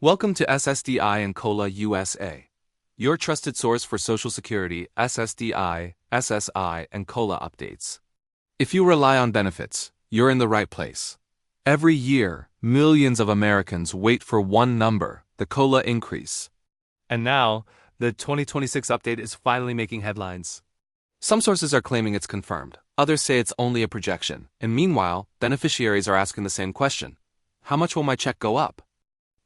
Welcome to SSDI and COLA USA, your trusted source for Social Security, SSDI, SSI, and COLA updates. If you rely on benefits, you're in the right place. Every year, millions of Americans wait for one number, the COLA increase. And now, the 2026 update is finally making headlines. Some sources are claiming it's confirmed, others say it's only a projection, and meanwhile, beneficiaries are asking the same question: how much will my check go up?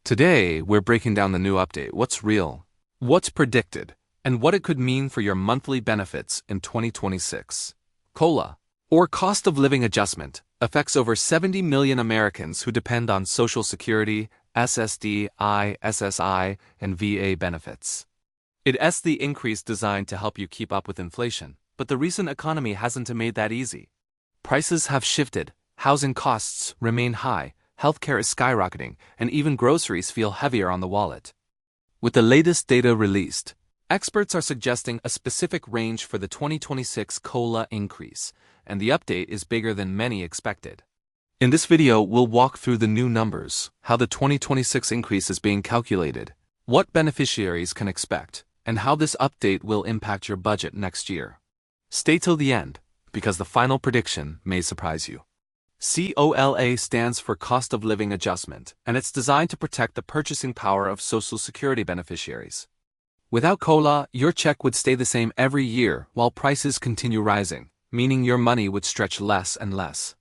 Today, we're breaking down the new update, what's real, what's predicted, and what it could mean for your monthly benefits in 2026. COLA, or Cost of Living Adjustment, affects over 70 million Americans who depend on Social Security, SSDI, SSI, and VA benefits. It's the increase designed to help you keep up with inflation, but the recent economy hasn't made that easy. Prices have shifted, housing costs remain high, healthcare is skyrocketing, and even groceries feel heavier on the wallet. With the latest data released, experts are suggesting a specific range for the 2026 COLA increase, and the update is bigger than many expected. In this video, we'll walk through the new numbers, how the 2026 increase is being calculated, what beneficiaries can expect, and how this update will impact your budget next year. Stay till the end, because the final prediction may surprise you. COLA stands for Cost of Living Adjustment, and it's designed to protect the purchasing power of Social Security beneficiaries. Without COLA, your check would stay the same every year while prices continue rising, meaning your money would stretch less and less.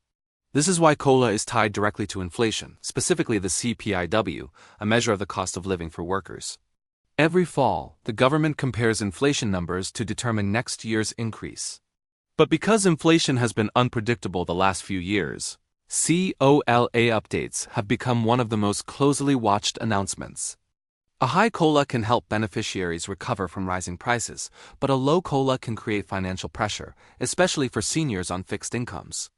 This is why COLA is tied directly to inflation, specifically the CPIW, a measure of the cost of living for workers. Every fall, the government compares inflation numbers to determine next year's increase. But because inflation has been unpredictable the last few years, COLA updates have become one of the most closely watched announcements. A high COLA can help beneficiaries recover from rising prices, but a low COLA can create financial pressure, especially for seniors on fixed incomes.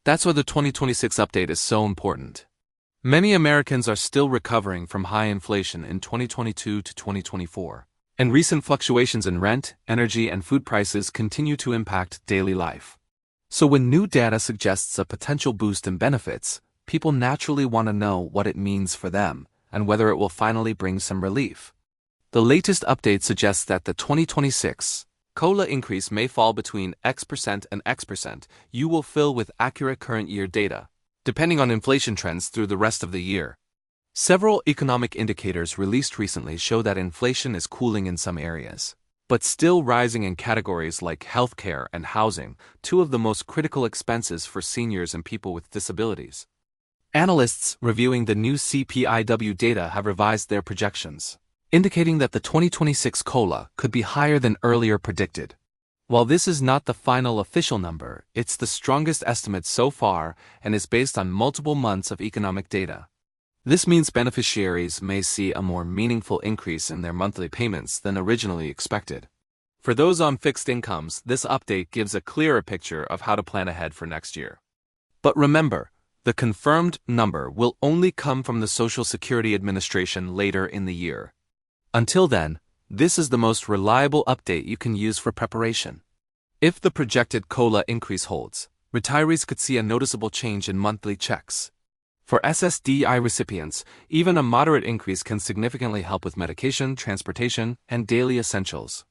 That's why the 2026 update is so important. Many Americans are still recovering from high inflation in 2022 to 2024. And recent fluctuations in rent, energy, and food prices continue to impact daily life. So when new data suggests a potential boost in benefits, people naturally want to know what it means for them, and whether it will finally bring some relief. The latest update suggests that the 2026 COLA increase may fall between X% and X%. You will fill with accurate current year data, depending on inflation trends through the rest of the year. Several economic indicators released recently show that inflation is cooling in some areas, but still rising in categories like healthcare and housing, two of the most critical expenses for seniors and people with disabilities. Analysts reviewing the new CPIW data have revised their projections, indicating that the 2026 COLA could be higher than earlier predicted. While this is not the final official number, it's the strongest estimate so far and is based on multiple months of economic data. This means beneficiaries may see a more meaningful increase in their monthly payments than originally expected. For those on fixed incomes, this update gives a clearer picture of how to plan ahead for next year. But remember, the confirmed number will only come from the Social Security Administration later in the year. Until then, this is the most reliable update you can use for preparation. If the projected COLA increase holds, retirees could see a noticeable change in monthly checks. For SSDI recipients, even a moderate increase can significantly help with medication, transportation, and daily essentials.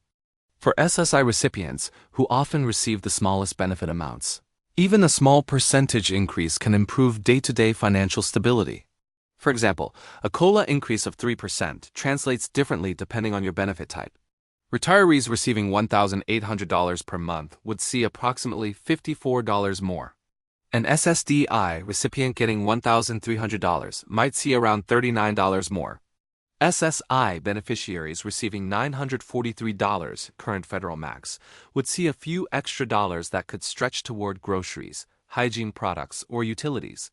For SSI recipients, who often receive the smallest benefit amounts, even a small percentage increase can improve day-to-day financial stability. For example, a COLA increase of 3% translates differently depending on your benefit type. Retirees receiving $1,800 per month would see approximately $54 more. An SSDI recipient getting $1,300 might see around $39 more. SSI beneficiaries receiving $943, current federal max, would see a few extra dollars that could stretch toward groceries, hygiene products, or utilities.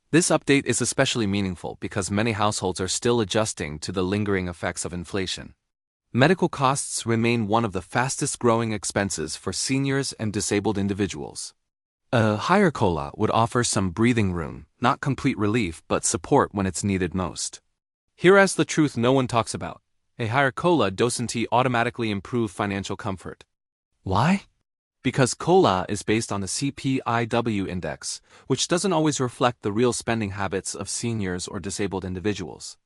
This update is especially meaningful because many households are still adjusting to the lingering effects of inflation. Medical costs remain one of the fastest growing expenses for seniors and disabled individuals. A higher COLA would offer some breathing room, not complete relief, but support when it's needed most. Here's the truth no one talks about. A higher COLA doesn't automatically improve financial comfort. Why? Because COLA is based on the CPIW index, which doesn't always reflect the real spending habits of seniors or disabled individuals.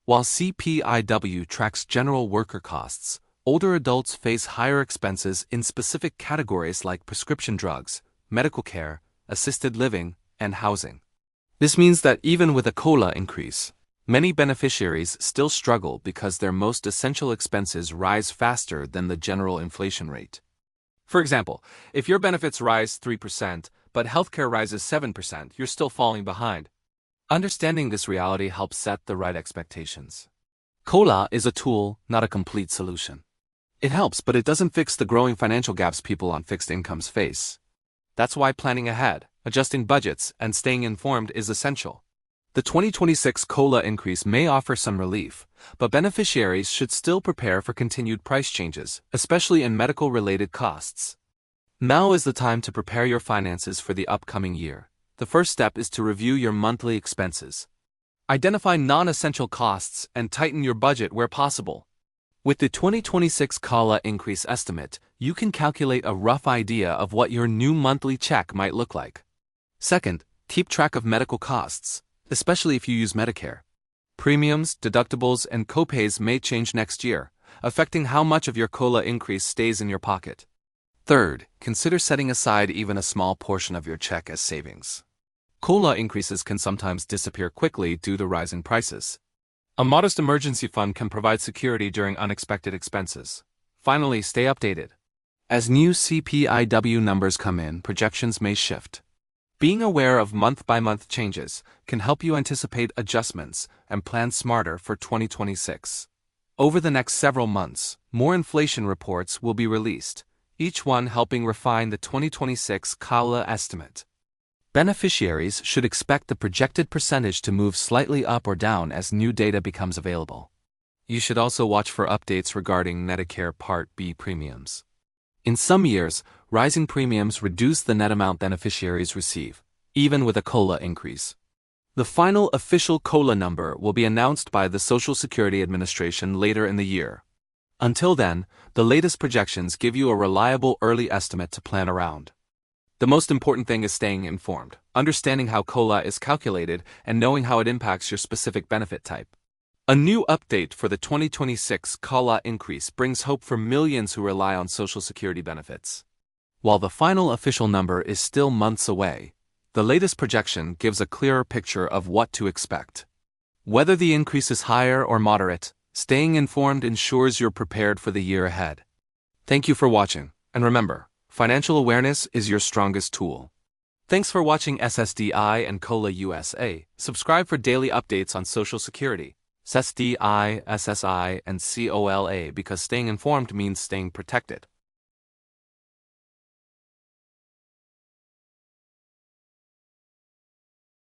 While CPIW tracks general worker costs, older adults face higher expenses in specific categories like prescription drugs, medical care, assisted living, and housing. This means that even with a COLA increase, many beneficiaries still struggle because their most essential expenses rise faster than the general inflation rate. For example, if your benefits rise 3%, but healthcare rises 7%, you're still falling behind. Understanding this reality helps set the right expectations. COLA is a tool, not a complete solution. It helps, but it doesn't fix the growing financial gaps people on fixed incomes face. That's why planning ahead, adjusting budgets, and staying informed is essential. The 2026 COLA increase may offer some relief, but beneficiaries should still prepare for continued price changes, especially in medical-related costs. Now is the time to prepare your finances for the upcoming year. The first step is to review your monthly expenses. Identify non-essential costs and tighten your budget where possible. With the 2026 COLA increase estimate, you can calculate a rough idea of what your new monthly check might look like. Second, keep track of medical costs, especially if you use Medicare. Premiums, deductibles, and copays may change next year, affecting how much of your COLA increase stays in your pocket. Third, consider setting aside even a small portion of your check as savings. COLA increases can sometimes disappear quickly due to rising prices. A modest emergency fund can provide security during unexpected expenses. Finally, stay updated. As new CPIW numbers come in, projections may shift. Being aware of month-by-month changes can help you anticipate adjustments and plan smarter for 2026. Over the next several months, more inflation reports will be released, each one helping refine the 2026 COLA estimate. Beneficiaries should expect the projected percentage to move slightly up or down as new data becomes available. You should also watch for updates regarding Medicare Part B premiums. In some years, rising premiums reduce the net amount beneficiaries receive, even with a COLA increase. The final official COLA number will be announced by the Social Security Administration later in the year. Until then, the latest projections give you a reliable early estimate to plan around. The most important thing is staying informed, understanding how COLA is calculated, and knowing how it impacts your specific benefit type. A new update for the 2026 COLA increase brings hope for millions who rely on Social Security benefits. While the final official number is still months away, the latest projection gives a clearer picture of what to expect. Whether the increase is higher or moderate, staying informed ensures you're prepared for the year ahead. Thank you for watching, and remember, financial awareness is your strongest tool. Thanks for watching SSDI and COLA USA. Subscribe for daily updates on Social Security, SSDI, SSI, and COLA because staying informed means staying protected.